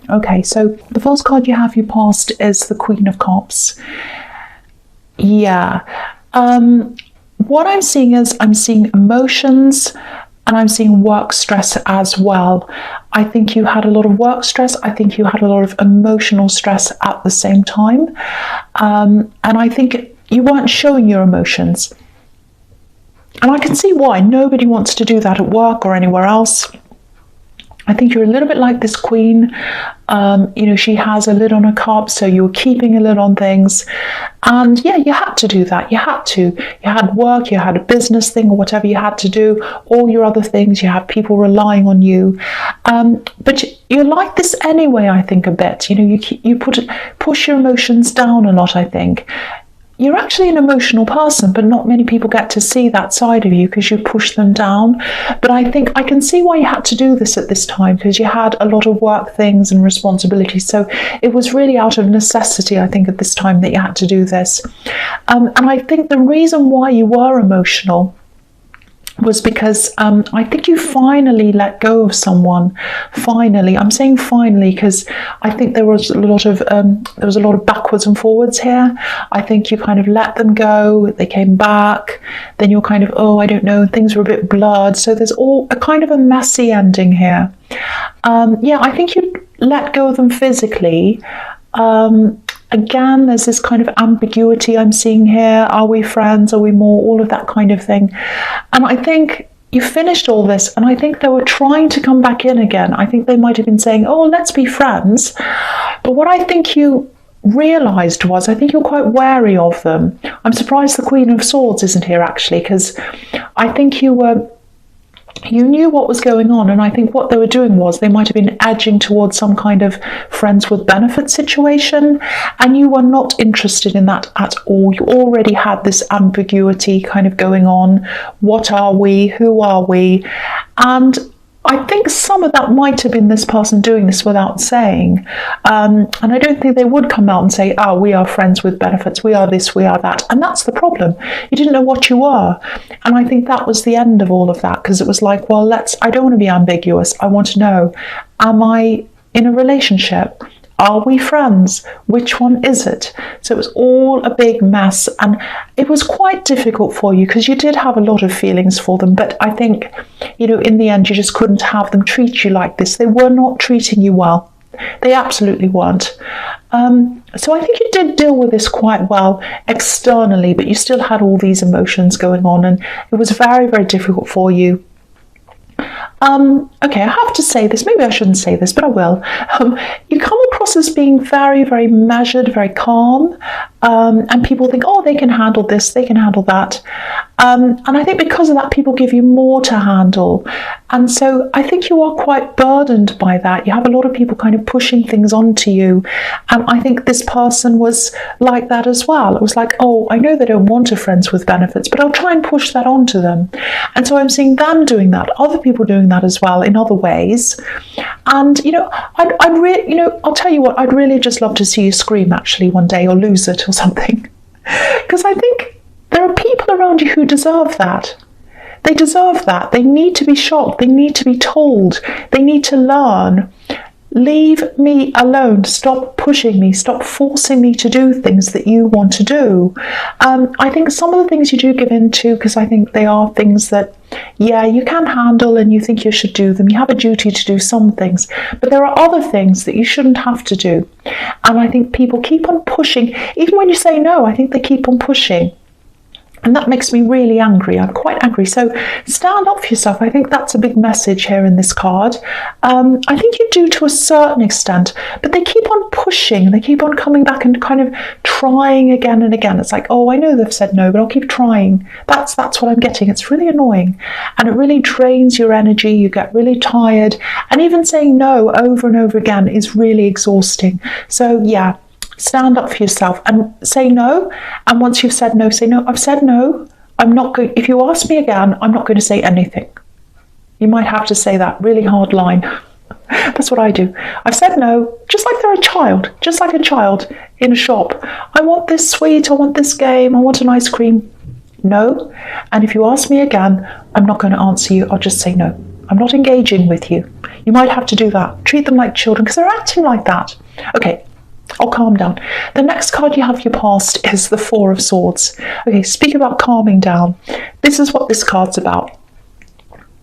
Okay, so the first card you have, your past, is the Queen of Cups. Yeah. What I'm seeing is I'm seeing emotions and I'm seeing work stress as well. I think you had a lot of work stress. I think you had a lot of emotional stress at the same time. And I think you weren't showing your emotions. And I can see why. Nobody wants to do that at work or anywhere else. I think you're a little bit like this queen. She has a lid on her cup, so you're keeping a lid on things. And yeah, you had to do that. You had to. You had work, you had a business thing or whatever you had to do, all your other things, you had people relying on you. But you're like this anyway, I think, a bit. You push your emotions down a lot, I think. You're actually an emotional person, but not many people get to see that side of you because you push them down. But I think I can see why you had to do this at this time, because you had a lot of work things and responsibilities. So it was really out of necessity, I think, at this time that you had to do this. And I think the reason why you were emotional was because I think you finally let go of someone. Finally, I'm saying finally because I think there was a lot of backwards and forwards here. I think you kind of let them go. They came back. Then you're kind of, oh, I don't know. Things were a bit blurred. So there's all a kind of a messy ending here. I think you let go of them physically. Again, there's this kind of ambiguity I'm seeing here. Are we friends? Are we more? All of that kind of thing. And I think you finished all this, and I think they were trying to come back in again. I think they might have been saying, oh, let's be friends. But what I think you realised was, I think you're quite wary of them. I'm surprised the Queen of Swords isn't here, actually, because I think you knew what was going on, and I think what they were doing was they might have been edging towards some kind of friends with benefits situation, and you were not interested in that at all. You already had this ambiguity kind of going on. What are we? Who are we? And I think some of that might have been this person doing this without saying. And I don't think they would come out and say, oh, we are friends with benefits, we are this, we are that. And that's the problem. You didn't know what you were. And I think that was the end of all of that, because it was like, well, I don't want to be ambiguous. I want to know, am I in a relationship? Are we friends? Which one is it? So it was all a big mess, and it was quite difficult for you because you did have a lot of feelings for them. But I think, in the end, you just couldn't have them treat you like this. They were not treating you well. They absolutely weren't. So I think you did deal with this quite well externally, but you still had all these emotions going on, and it was very, very difficult for you. Okay, I have to say this. Maybe I shouldn't say this, but I will. You come across as being very, very measured, very calm, and people think, oh, they can handle this, they can handle that. And I think because of that, people give you more to handle. And so I think you are quite burdened by that. You have a lot of people kind of pushing things onto you. And I think this person was like that as well. It was like, oh, I know they don't want a friends with benefits, but I'll try and push that onto them. And so I'm seeing them doing that, other people doing that as well in other ways. And, I'll tell you what, I'd really just love to see you scream actually one day, or lose it or something. Because I think there are people around you who deserve that. They deserve that. They need to be shocked. They need to be told. They need to learn. Leave me alone. Stop pushing me. Stop forcing me to do things that you want to do. I think some of the things you do give in to, because I think they are things that, yeah, you can handle and you think you should do them. You have a duty to do some things, but there are other things that you shouldn't have to do. And I think people keep on pushing. Even when you say no, I think they keep on pushing. And that makes me really angry. I'm quite angry. So stand up for yourself. I think that's a big message here in this card. I think you do to a certain extent, but they keep on pushing. They keep on coming back and kind of trying again and again. It's like, oh, I know they've said no, but I'll keep trying. That's what I'm getting. It's really annoying. And it really drains your energy. You get really tired. And even saying no over and over again is really exhausting. So yeah. Stand up for yourself and say no. And once you've said no, say no. I've said no. I'm not going. If you ask me again, I'm not going to say anything. You might have to say that really hard line. That's what I do. I've said no, just like they're a child, just like a child in a shop. I want this sweet. I want this game. I want an ice cream. No. And if you ask me again, I'm not going to answer you. I'll just say no. I'm not engaging with you. You might have to do that. Treat them like children because they're acting like that. Okay, I'll calm down. The next card you have your past is the Four of Swords. Okay, speak about calming down. This is what this card's about.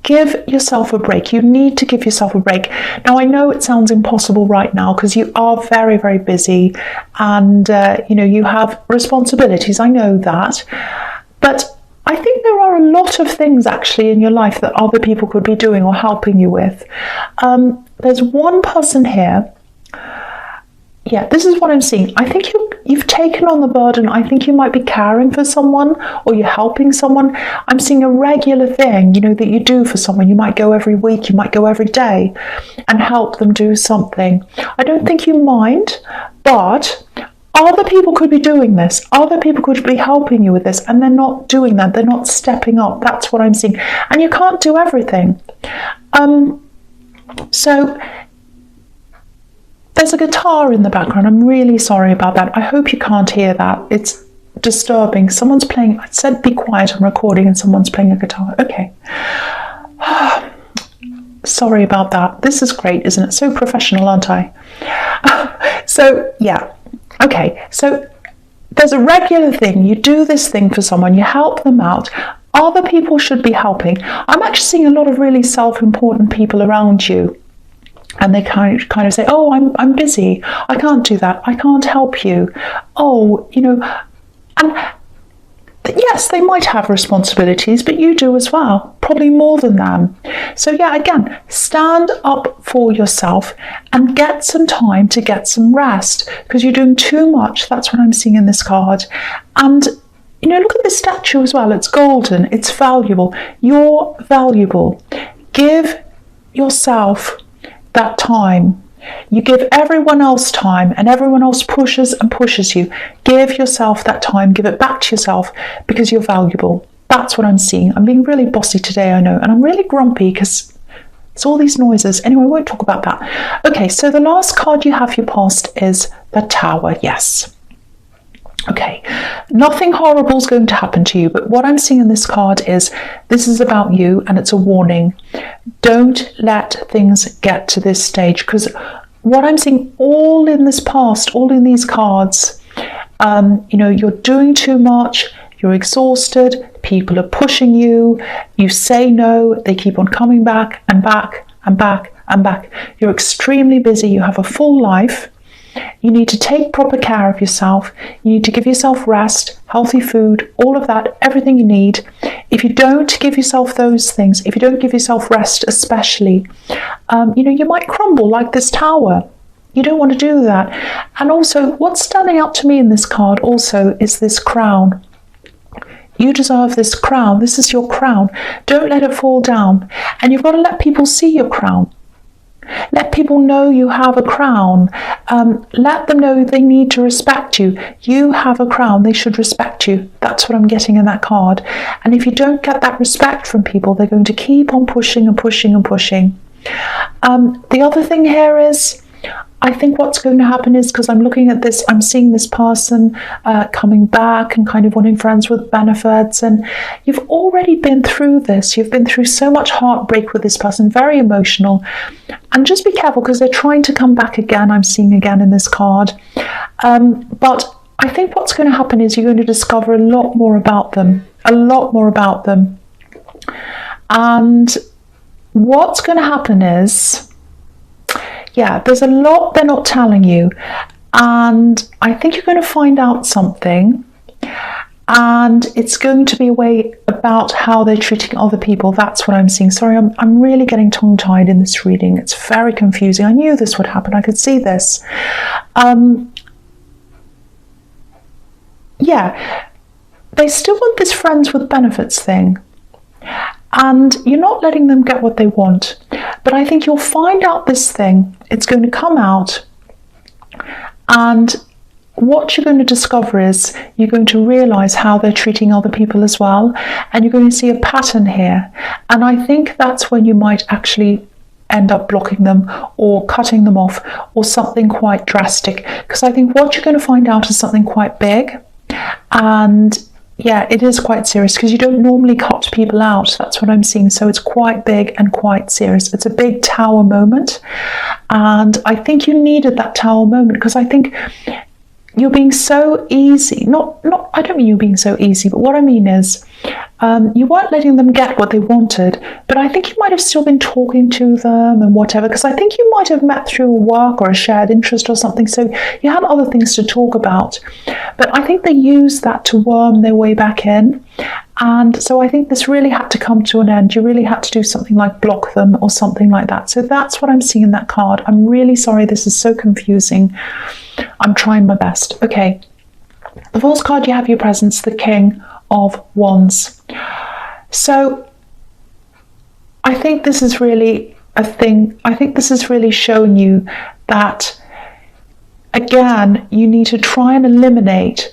Give yourself a break. You need to give yourself a break. Now, I know it sounds impossible right now because you are very, very busy and, you have responsibilities. I know that. But I think there are a lot of things actually in your life that other people could be doing or helping you with. There's one person here. Yeah, this is what I'm seeing. I think you've taken on the burden. I think you might be caring for someone or you're helping someone. I'm seeing a regular thing, that you do for someone. You might go every week, you might go every day and help them do something. I don't think you mind, but other people could be doing this. Other people could be helping you with this and they're not doing that. They're not stepping up. That's what I'm seeing. And you can't do everything. So there's a guitar in the background. I'm really sorry about that. I hope you can't hear that. It's disturbing. Someone's playing. I said be quiet, I'm recording, and someone's playing a guitar. Okay. Sorry about that. This is great, isn't it? So professional, aren't I? So, yeah. Okay. So there's a regular thing. You do this thing for someone. You help them out. Other people should be helping. I'm actually seeing a lot of really self-important people around you. And they kind of say, oh, I'm busy. I can't do that. I can't help you. Oh, and yes, they might have responsibilities, but you do as well, probably more than them. So yeah, again, stand up for yourself and get some time to get some rest because you're doing too much. That's what I'm seeing in this card. And look at this statue as well. It's golden. It's valuable. You're valuable. Give yourself that time. You give everyone else time and everyone else pushes and pushes you. Give yourself that time. Give it back to yourself because you're valuable. That's what I'm seeing. I'm being really bossy today, I know, and I'm really grumpy because it's all these noises. Anyway, I won't talk about that. Okay, so the last card you have your past is the Tower. Yes. Okay, nothing horrible is going to happen to you, but what I'm seeing in this card is this is about you and it's a warning. Don't let things get to this stage because what I'm seeing all in this past, all in these cards, you're doing too much, you're exhausted, people are pushing you, you say no, they keep on coming back and back and back and back. You're extremely busy, you have a full life. You need to take proper care of yourself. You need to give yourself rest, healthy food, all of that, everything you need. If you don't give yourself those things, if you don't give yourself rest especially, you might crumble like this tower. You don't want to do that. And also, what's standing out to me in this card also is this crown. You deserve this crown. This is your crown. Don't let it fall down. And you've got to let people see your crown. Let people know you have a crown. Let them know they need to respect you. You have a crown. They should respect you. That's what I'm getting in that card. And if you don't get that respect from people, they're going to keep on pushing and pushing and pushing. The other thing here is, I think what's going to happen is, because I'm looking at this, I'm seeing this person coming back and kind of wanting friends with benefits. And you've already been through this. You've been through so much heartbreak with this person, very emotional. And just be careful because they're trying to come back again. I'm seeing again in this card. But I think what's going to happen is you're going to discover a lot more about them. A lot more about them. And what's going to happen is, yeah, there's a lot they're not telling you. And I think you're going to find out something. And it's going to be a way about how they're treating other people. That's what I'm seeing. Sorry, I'm really getting tongue-tied in this reading. It's very confusing. I knew this would happen. I could see this. Yeah, they still want this friends with benefits thing. And you're not letting them get what they want. But I think you'll find out this thing. It's going to come out. And what you're going to discover is you're going to realize how they're treating other people as well. And you're going to see a pattern here. And I think that's when you might actually end up blocking them or cutting them off or something quite drastic. Because I think what you're going to find out is something quite big. And Yeah, it is quite serious because you don't normally cut people out. That's what I'm seeing. So it's quite big and quite serious. It's a big tower moment. And I think you needed that tower moment because I think you're being so easy. I don't mean you're being so easy, but what I mean is you weren't letting them get what they wanted, but I think you might have still been talking to them and whatever, because I think you might have met through work or a shared interest or something, so you had other things to talk about. But I think they used that to worm their way back in. And so I think this really had to come to an end. You really had to do something like block them or something like that. So that's what I'm seeing in that card. I'm really sorry this is so confusing. I'm trying my best. Okay. The fourth card you have your presence, the King of Wands. So I think this is really a thing. I think this is really showing you that, again, you need to try and eliminate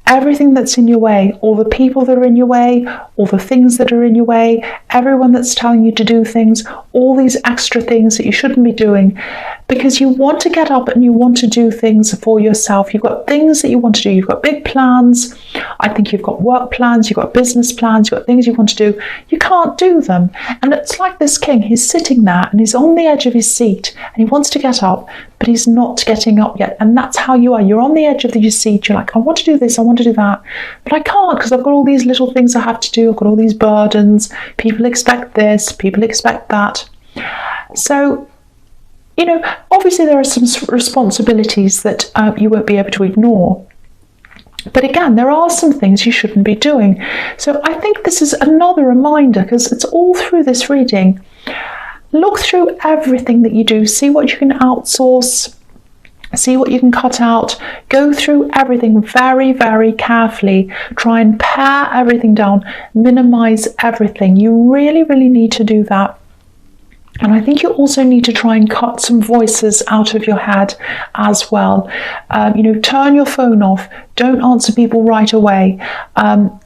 everything that's in your way, all the people that are in your way, all the things that are in your way, everyone that's telling you to do things, all these extra things that you shouldn't be doing, because you want to get up and you want to do things for yourself. You've got things that you want to do. You've got big plans. I think you've got work plans, you've got business plans, you've got things you want to do. You can't do them. And it's like this king, he's sitting there and he's on the edge of his seat and he wants to get up, but he's not getting up yet. And that's how you are. You're on the edge of your seat. You're like, I want to do this, I want to do that, but I can't because I've got all these little things I have to do. I've got all these burdens. People expect this, people expect that. So, obviously there are some responsibilities that you won't be able to ignore. But again, there are some things you shouldn't be doing. So I think this is another reminder, because it's all through this reading. Look through everything that you do. See what you can outsource. See what you can cut out. Go through everything very, very carefully. Try and pare everything down. Minimize everything. You really, really need to do that. And I think you also need to try and cut some voices out of your head as well. Turn your phone off. Don't answer people right away. And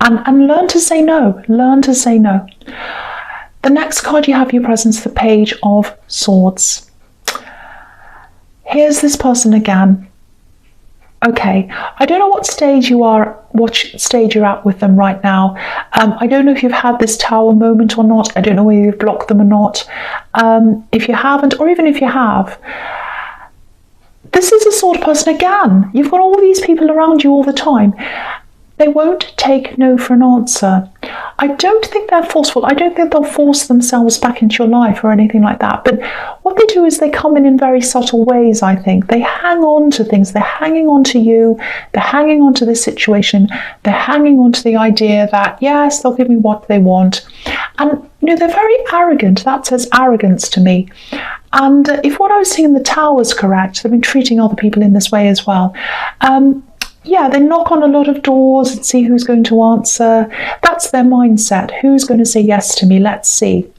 learn to say no. Learn to say no. The next card you have your presence, the Page of Swords. Here's this person again. Okay, I don't know what stage you are, what stage you're at with them right now. I don't know if you've had this tower moment or not. I don't know whether you've blocked them or not. If you haven't, or even if you have, this is the sort of person, again, you've got all these people around you all the time. They won't take no for an answer. I don't think they're forceful. I don't think they'll force themselves back into your life or anything like that. But what they do is they come in very subtle ways, I think. They hang on to things. They're hanging on to you. They're hanging on to this situation. They're hanging on to the idea that, yes, they'll give me what they want. And, they're very arrogant. That says arrogance to me. And if what I was seeing in the tower is correct, they've been treating other people in this way as well. They knock on a lot of doors and see who's going to answer. That's their mindset. Who's going to say yes to me? Let's see.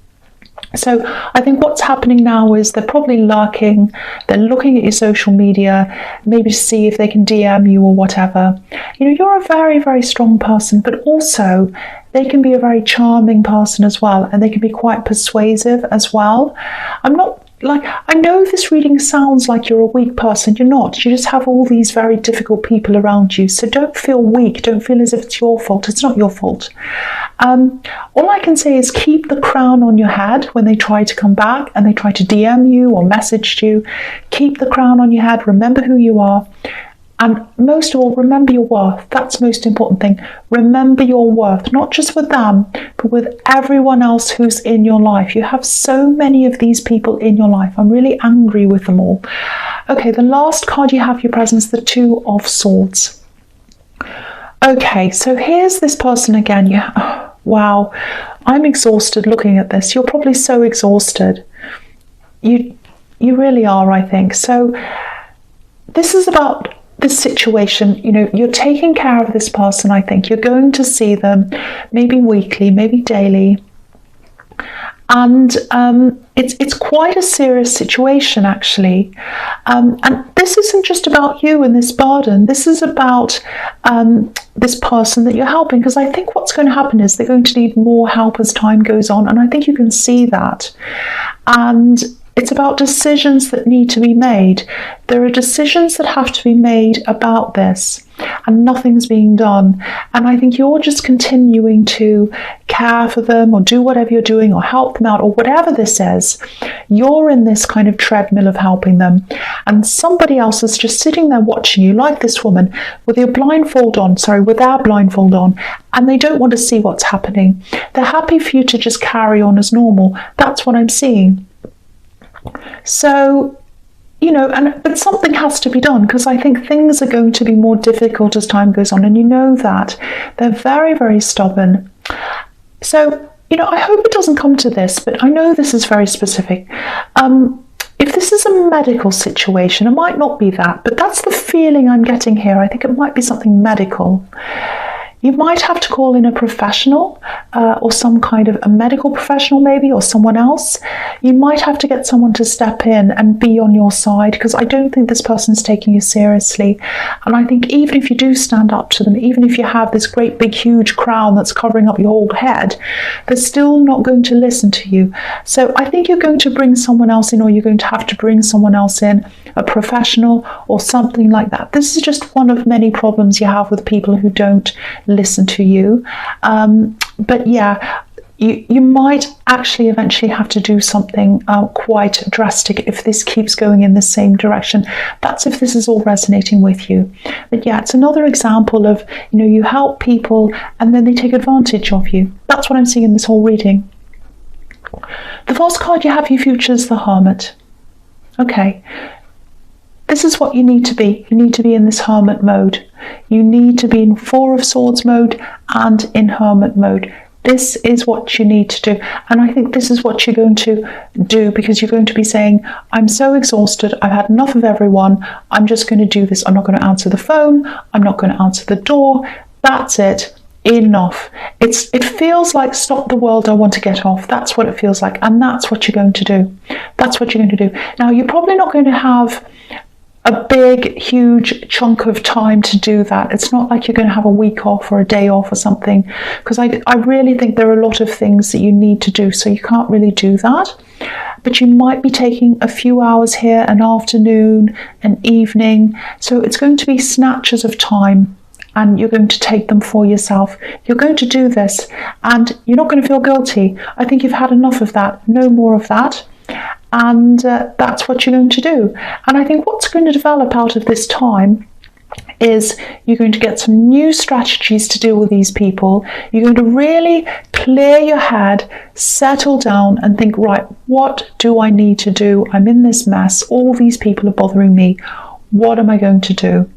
So I think what's happening now is they're probably lurking. They're looking at your social media, maybe to see if they can DM you or whatever. You're a very, very strong person, but also they can be a very charming person as well, and they can be quite persuasive as well. I know this reading sounds like you're a weak person. You're not. You just have all these very difficult people around you. So don't feel weak. Don't feel as if it's your fault. It's not your fault. All I can say is keep the crown on your head when they try to come back and they try to DM you or message you. Keep the crown on your head. Remember who you are. And most of all, remember your worth. That's the most important thing. Remember your worth, not just with them, but with everyone else who's in your life. You have so many of these people in your life. I'm really angry with them all. Okay, the last card you have your presence, the Two of Swords. Okay, so here's this person again. Wow, I'm exhausted looking at this. You're probably so exhausted. You really are, I think. So this is about this situation. You're taking care of this person, I think. You're going to see them maybe weekly, maybe daily. And it's quite a serious situation, actually. And this isn't just about you and this burden. This is about this person that you're helping, because I think what's going to happen is they're going to need more help as time goes on. And I think you can see that. And it's about decisions that need to be made. There are decisions that have to be made about this. and nothing's being done. And I think you're just continuing to care for them or do whatever you're doing or help them out or whatever this is. You're in this kind of treadmill of helping them, and somebody else is just sitting there watching you, like this woman with their blindfold on, and they don't want to see what's happening. They're happy for you to just carry on as normal. That's what I'm seeing. So, but something has to be done, because I think things are going to be more difficult as time goes on, and you know that. They're very, very stubborn. So, I hope it doesn't come to this, but I know this is very specific. If this is a medical situation, it might not be that, but that's the feeling I'm getting here. I think it might be something medical. You might have to call in a professional or some kind of a medical professional maybe, or someone else. You might have to get someone to step in and be on your side, because I don't think this person's taking you seriously. And I think even if you do stand up to them, even if you have this great big huge crown that's covering up your whole head, they're still not going to listen to you. So I think you're going to bring someone else in, or you're going to have to bring someone else in, a professional or something like that. This is just one of many problems you have with people who don't listen to you. But yeah, you might actually eventually have to do something quite drastic if this keeps going in the same direction. That's if this is all resonating with you. But yeah, it's another example of, you help people and then they take advantage of you. That's what I'm seeing in this whole reading. The first card you have for your future is the Hermit. Okay. This is what you need to be. You need to be in this Hermit mode. You need to be in Four of Swords mode and in Hermit mode. This is what you need to do. And I think this is what you're going to do, because you're going to be saying, I'm so exhausted. I've had enough of everyone. I'm just going to do this. I'm not going to answer the phone. I'm not going to answer the door. That's it. Enough. It feels like stop the world, I want to get off. That's what it feels like. And that's what you're going to do. That's what you're going to do. Now, you're probably not going to have a big, huge chunk of time to do that. It's not like you're going to have a week off or a day off or something, because I really think there are a lot of things that you need to do, so you can't really do that. But you might be taking a few hours here, an afternoon, an evening. So it's going to be snatches of time, and you're going to take them for yourself. You're going to do this, and you're not going to feel guilty. I think you've had enough of that. No more of that. And that's what you're going to do. And I think what's going to develop out of this time is you're going to get some new strategies to deal with these people. You're going to really clear your head, settle down and think, right, what do I need to do? I'm in this mess. All these people are bothering me. What am I going to do?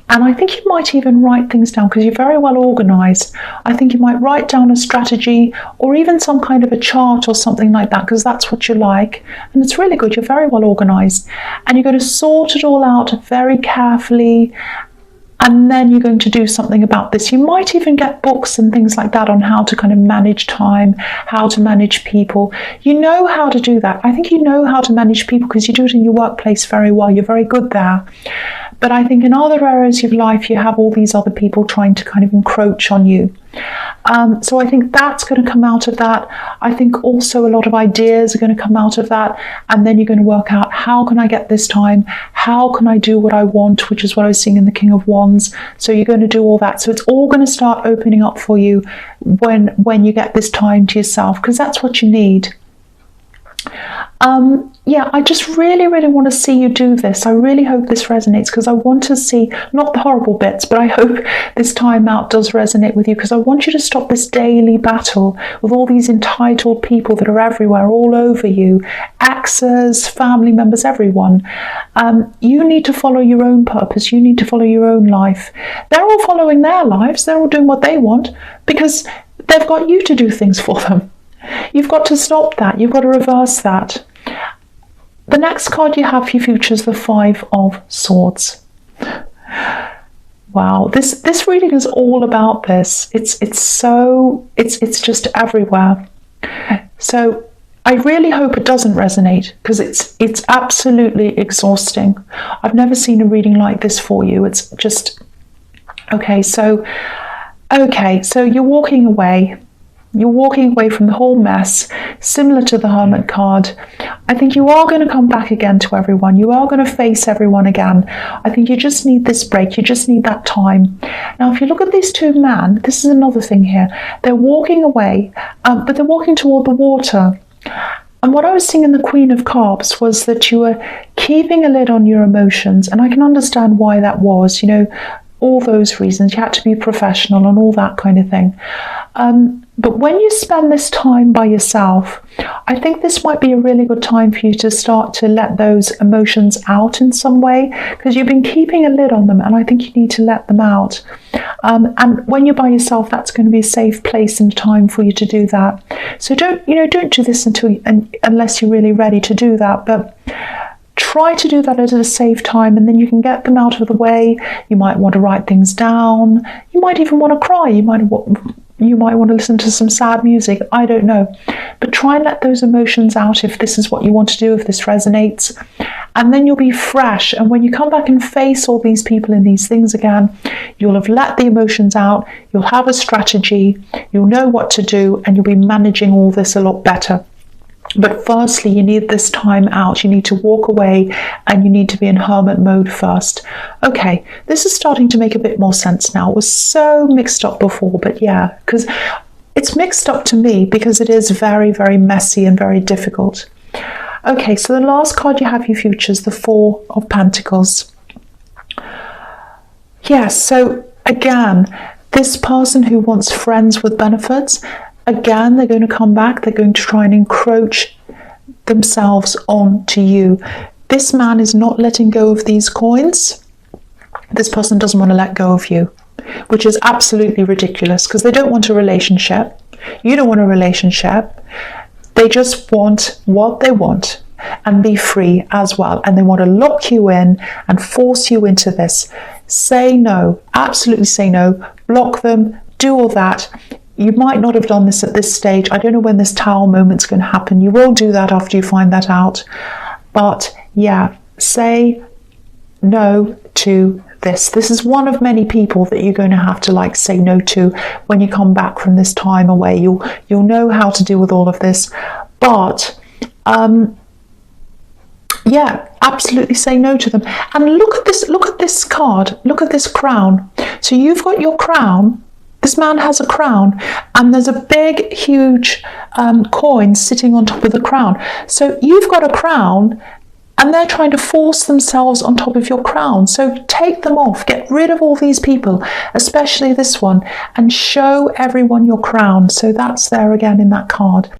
And I think you might even write things down, because you're very well organized. I think you might write down a strategy or even some kind of a chart or something like that, because that's what you like. And it's really good. You're very well organized. And you're going to sort it all out very carefully. And then you're going to do something about this. You might even get books and things like that on how to kind of manage time, how to manage people. You know how to do that. I think you know how to manage people because you do it in your workplace very well. You're very good there. But I think in other areas of life, you have all these other people trying to kind of encroach on you. So I think that's going to come out of that. I think also a lot of ideas are going to come out of that. And then you're going to work out, how can I get this time? How can I do what I want? Which is what I was seeing in the King of Wands. So you're going to do all that. So it's all going to start opening up for you when you get this time to yourself, because that's what you need. Yeah, I just really, really want to see you do this. I really hope this resonates, because I want to see, not the horrible bits, but I hope this time out does resonate with you, because I want you to stop this daily battle with all these entitled people that are everywhere, all over you, exes, family members, everyone. You need to follow your own purpose. You need to follow your own life. They're all following their lives. They're all doing what they want because they've got you to do things for them. You've got to stop that. You've got to reverse that. The next card you have for your future is the Five of Swords. Wow, this reading is all about this. It's just everywhere. So I really hope it doesn't resonate, because it's absolutely exhausting. I've never seen a reading like this for you. It's just okay. So you're walking away. You're walking away from the whole mess, similar to the Hermit card. I think you are going to come back again to everyone. You are going to face everyone again. I think you just need this break. You just need that time. Now, if you look at these two men, this is another thing here. They're walking away, but they're walking toward the water. And what I was seeing in the Queen of Cups was that you were keeping a lid on your emotions. And I can understand why that was, you know, all those reasons. You had to be professional and all that kind of thing. But when you spend this time by yourself, I think this might be a really good time for you to start to let those emotions out in some way, because you've been keeping a lid on them, and I think you need to let them out. And when you're by yourself, that's going to be a safe place and time for you to do that. So don't do this unless you're really ready to do that. But try to do that at a safe time, and then you can get them out of the way. You might want to write things down. You might even want to cry. You might want to listen to some sad music. I don't know. But try and let those emotions out if this is what you want to do, if this resonates. And then you'll be fresh. And when you come back and face all these people and these things again, you'll have let the emotions out. You'll have a strategy. You'll know what to do, and you'll be managing all this a lot better. But firstly, you need this time out. You need to walk away, and you need to be in hermit mode first. Okay, this is starting to make a bit more sense now. It was so mixed up before, but yeah, because it's mixed up to me because it is very, very messy and very difficult. Okay, so the last card you have, your futures, the Four of Pentacles. Yes, so again, this person who wants friends with benefits, again, they're going to come back. They're going to try and encroach themselves onto you. This man is not letting go of these coins. This person doesn't want to let go of you, which is absolutely ridiculous, because they don't want a relationship. You don't want a relationship. They just want what they want and be free as well. And they want to lock you in and force you into this. Say no. Absolutely say no. Block them. Do all that. You might not have done this at this stage. I don't know when this Tower moment's going to happen. You will do that after you find that out. But yeah, say no to this. This is one of many people that you're going to have to say no to when you come back from this time away. You'll know how to deal with all of this. But yeah, absolutely say no to them. And look at this card. Look at this crown. So you've got your crown. This man has a crown, and there's a big, huge coin sitting on top of the crown. So you've got a crown, and they're trying to force themselves on top of your crown. So take them off. Get rid of all these people, especially this one, and show everyone your crown. So that's there again in that card.